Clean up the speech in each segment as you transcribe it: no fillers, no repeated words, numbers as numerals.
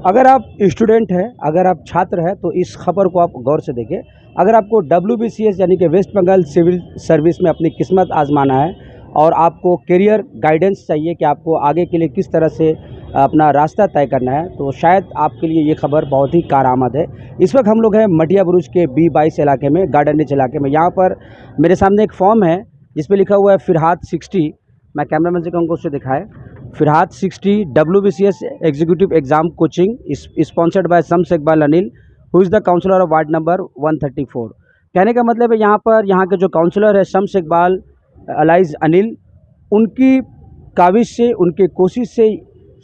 अगर आप स्टूडेंट हैं, अगर आप छात्र हैं तो इस खबर को आप गौर से देखें। अगर आपको WBCS यानी कि वेस्ट बंगाल सिविल सर्विस में अपनी किस्मत आजमाना है और आपको करियर गाइडेंस चाहिए कि आपको आगे के लिए किस तरह से अपना रास्ता तय करना है, तो शायद आपके लिए ये खबर बहुत ही कारआमद है। इस वक्त हम लोग हैं मटिया बुरुज के B22 इलाके में, गार्डन रिच इलाके में। यहाँ पर मेरे सामने एक फॉर्म है जिस पे लिखा हुआ है फिरहाद 60। मैं कैमरामैन से कहूँगा उससे दिखाएं। Firhad 60 WBCS executive exam coaching sponsored by Shams Iqbal Anil, who is the councillor of ward number 134। कहने का मतलब है यहाँ के जो काउंसलर है शम्स इकबाल अलाइज अनिल, उनकी काविश से, उनके कोशिश से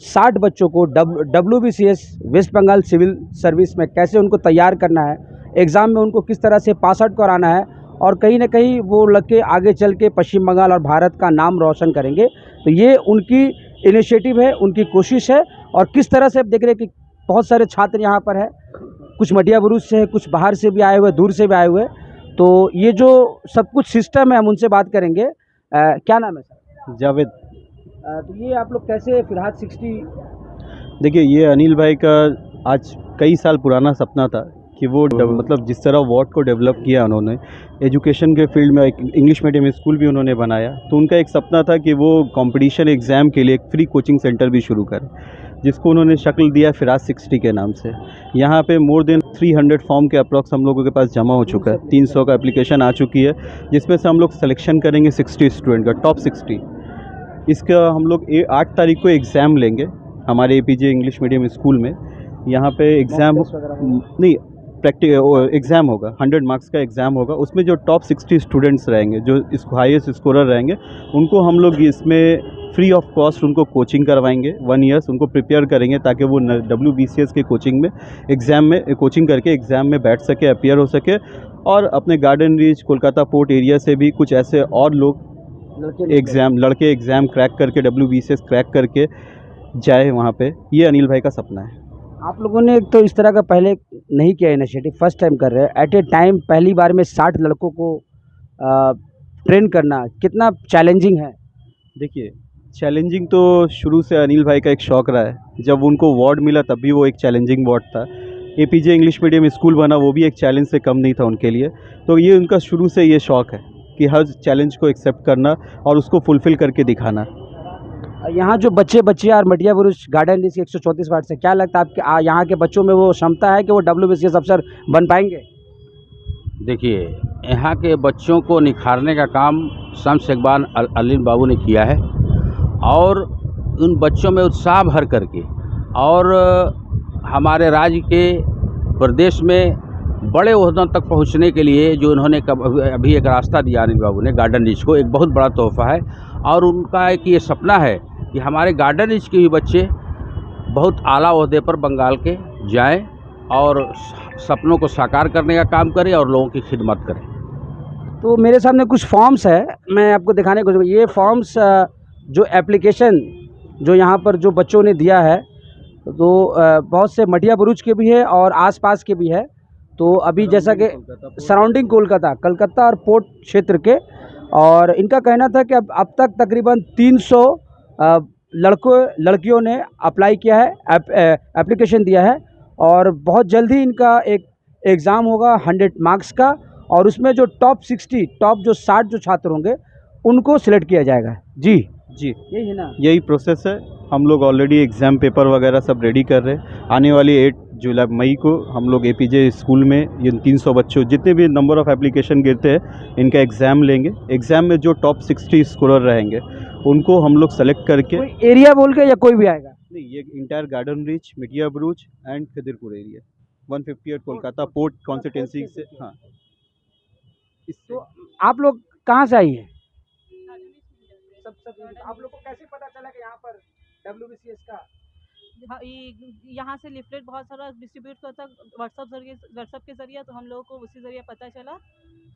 60 बच्चों को WBCS West Bengal civil service में कैसे उनको तैयार करना है, एग्ज़ाम में उनको किस तरह से पास आउट कराना है और कहीं ना कहीं वो लड़के आगे चल के पश्चिम बंगाल और भारत का नाम रोशन करेंगे। तो ये उनकी इनिशिएटिव है, उनकी कोशिश है। और किस तरह से आप देख रहे हैं कि बहुत सारे छात्र यहाँ पर है, कुछ मटिया बुरुज से है, कुछ बाहर से भी आए हुए, दूर से भी आए हुए। तो ये जो सब कुछ सिस्टम है हम उनसे बात करेंगे। क्या नाम है सर? जावेद। तो ये आप लोग कैसे फिरहाद 60? देखिए, ये अनिल भाई का आज कई साल पुराना सपना था कि वो मतलब जिस तरह वार्ड को डेवलप किया उन्होंने, एजुकेशन के फील्ड में एक इंग्लिश मीडियम स्कूल भी उन्होंने बनाया, तो उनका एक सपना था कि वो कंपटीशन एग्ज़ाम के लिए एक फ्री कोचिंग सेंटर भी शुरू करें, जिसको उन्होंने शक्ल दिया फिरहाद 60 के नाम से। यहाँ पे मोर देन 300 फॉर्म के अप्रॉक्स हम लोगों के पास जमा हो चुका है, 300 का एप्लीकेशन आ चुकी है, जिसमें से हम लोग सिलेक्शन करेंगे 60 स्टूडेंट का, टॉप 60। इसका हम लोग 8 तारीख को एग्ज़ाम लेंगे हमारे APJ इंग्लिश मीडियम स्कूल में। यहाँ पे एग्ज़ाम नहीं, प्रैक्टिकल एग्ज़ाम होगा, 100 मार्क्स का एग्ज़ाम होगा। उसमें जो टॉप 60 स्टूडेंट्स रहेंगे, जो इसको हाईएस्ट स्कोरर रहेंगे, उनको हम लोग इसमें फ्री ऑफ कॉस्ट उनको कोचिंग करवाएंगे। 1 ईयर्स उनको प्रिपेयर करेंगे ताकि वो WBCS के कोचिंग में एग्ज़ाम में कोचिंग करके एग्ज़ाम में बैठ सके, अपीयर हो सके। और अपने garden reach, Kolkata port area से भी कुछ ऐसे और लोग लड़के एग्ज़ाम क्रैक करके, WBCS क्रैक करके जाए वहाँ पे। ये अनिल भाई का सपना है। आप लोगों ने तो इस तरह का पहले नहीं किया इनिशिएटिव, फर्स्ट टाइम कर रहे हैं। एट ए टाइम पहली बार में 60 लड़कों को ट्रेन करना कितना चैलेंजिंग है? देखिए, चैलेंजिंग तो शुरू से अनिल भाई का एक शौक़ रहा है। जब उनको वार्ड मिला तब भी वो एक चैलेंजिंग वार्ड था। APJ इंग्लिश मीडियम स्कूल बना, वो भी एक चैलेंज से कम नहीं था उनके लिए। तो ये उनका शुरू से ये शौक़ है कि हर चैलेंज को एक्सेप्ट करना और उसको फुलफ़िल करके दिखाना। यहाँ जो बच्चियाँ और मटिया बुरुज गार्डन रिच 134 वार्ड से, क्या लगता है आपके यहाँ के बच्चों में वो क्षमता है कि वो WBCS अफसर बन पाएंगे? देखिए, यहाँ के बच्चों को निखारने का काम शम्स इकबाल अनिल बाबू ने किया है और उन बच्चों में उत्साह भर करके और हमारे राज्य के प्रदेश में बड़े ओहदों तक पहुँचने के लिए जो उन्होंने अभी एक रास्ता दिया अनिल बाबू ने गार्डन रिच को, एक बहुत बड़ा तोहफ़ा है। और उनका एक ये सपना है कि हमारे गार्डन रिच के भी बच्चे बहुत आला ओहदे पर बंगाल के जाएं और सपनों को साकार करने का काम करें और लोगों की खिदमत करें। तो मेरे सामने कुछ फॉर्म्स है, मैं आपको दिखाने को, ये फॉर्म्स जो एप्लीकेशन जो यहाँ पर जो बच्चों ने दिया है, तो बहुत से मटिया बुरुज के भी है और आसपास के भी है। तो अभी जैसा कि सराउंडिंग कलकत्ता और पोर्ट क्षेत्र के, और इनका कहना था कि अब तक तकरीबन 300 लड़कियों ने अप्लाई किया है, एप्लीकेशन दिया है और बहुत जल्दी इनका एक एग्ज़ाम होगा 100 मार्क्स का, और उसमें जो टॉप 60 जो छात्र होंगे उनको सिलेक्ट किया जाएगा। जी यही है ना? यही प्रोसेस है। हम लोग ऑलरेडी एग्ज़ाम पेपर वगैरह सब रेडी कर रहे हैं। आने वाली 8 मई को हम लोग APJ स्कूल में ये 300 बच्चों, जितने भी नंबर ऑफ़ एप्लीकेशन गिरते हैं, इनका एग्ज़ाम लेंगे। एग्ज़ाम में जो टॉप 60 स्कोरर रहेंगे उनको हम लोग सेलेक्ट करके, कोई एरिया बोल के या कोई भी आएगा? नहीं, ये इंटायर गार्डन रिच, मटिया बुरुज and Khidirpur area 158 Kolkata port constituency से। हाँ, तो आप लोग कहाँ से आई हैं? आप लोग को कैसे पता चला कि यहाँ पर WBCS का? यहाँ से लिफलेट बहुत सारा डिस्ट्रीब्यूट करता व्हाट्सएप के जरिए, तो हम लोगों को उसी जरिए पता चला।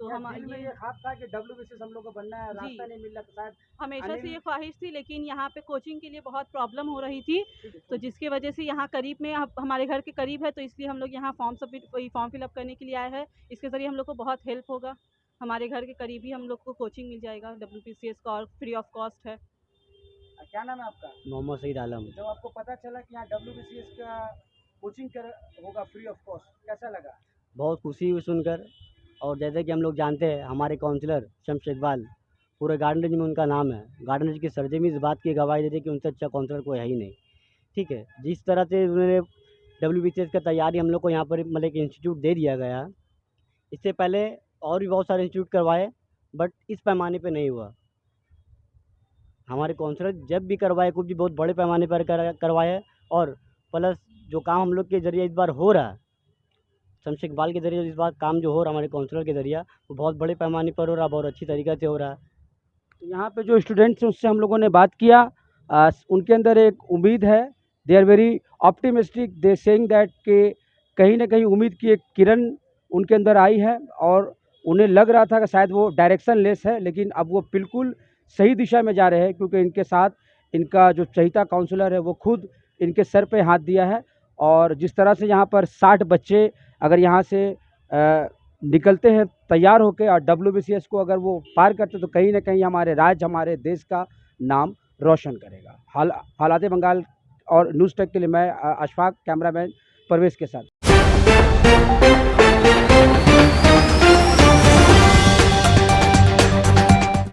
तो हम ये ख्वाब था कि WBCS हम लोग को बनना है, रास्ता नहीं मिल रहा था, हमेशा से ये ख्वाहिश थी, लेकिन यहाँ पे कोचिंग के लिए बहुत प्रॉब्लम हो रही थी, तो जिसकी वजह से यहाँ करीब में, हमारे घर के करीब है, तो इसलिए हम लोग यहाँ फॉर्म फिलअप करने के लिए आए हैं। इसके ज़रिए हम लोग को बहुत हेल्प होगा। हमारे घर के करीब ही हम लोग को कोचिंग मिल जाएगा WBCS का, और फ्री ऑफ कॉस्ट है। क्या नाम है आपका? मोहम्मद सईद आलम। जब आपको पता चला कि यहाँ WBCS का कोचिंग कर होगा फ्री ऑफ कॉस्ट, कैसा लगा? बहुत खुशी हुई सुनकर। और जैसे कि हम लोग जानते हैं हमारे काउंसलर शम्स इकबाल, पूरे गार्डन रेंज में उनका नाम है। गार्डन रेंज की सर्जरी इस बात की गवाही देती है कि उनसे अच्छा काउंसलर कोई है ही नहीं। ठीक है, जिस तरह से उन्होंने WBCS का तैयारी हम लोग को यहाँ पर मतलब एक इंस्टीट्यूट दे दिया गया। इससे पहले और भी बहुत सारे इंस्टीट्यूट करवाए, बट इस पैमाने पे नहीं हुआ। हमारे काउंसलर जब भी करवाए कुछ भी बहुत बड़े पैमाने पर करवाए। और प्लस जो काम हम लोग के ज़रिए इस बार हो रहा है, शम्स इकबाल के ज़रिए इस बार काम जो हो रहा है हमारे काउंसलर के ज़रिए, वो बहुत बड़े पैमाने पर हो रहा है, बहुत अच्छी तरीक़े से हो रहा है। तो यहाँ पे जो स्टूडेंट्स हैं उससे हम लोगों ने बात किया, उनके अंदर एक उम्मीद है। They are very optimistic, they saying that कि कहीं ना कहीं उम्मीद की एक किरण उनके अंदर आई है और उन्हें लग रहा था कि शायद वो डायरेक्शन लेस है, लेकिन अब वो बिल्कुल सही दिशा में जा रहे हैं, क्योंकि इनके साथ इनका जो चहीता काउंसलर है वो खुद इनके सर पे हाथ दिया है। और जिस तरह से यहाँ पर 60 बच्चे अगर यहाँ से निकलते हैं तैयार होकर और WBCS को अगर वो पार करते तो कहीं ना कहीं हमारे राज्य, हमारे देश का नाम रोशन करेगा। हालात बंगाल और न्यूज़ टेक के लिए मैं अशफाक, कैमरामैन परवेश के साथ।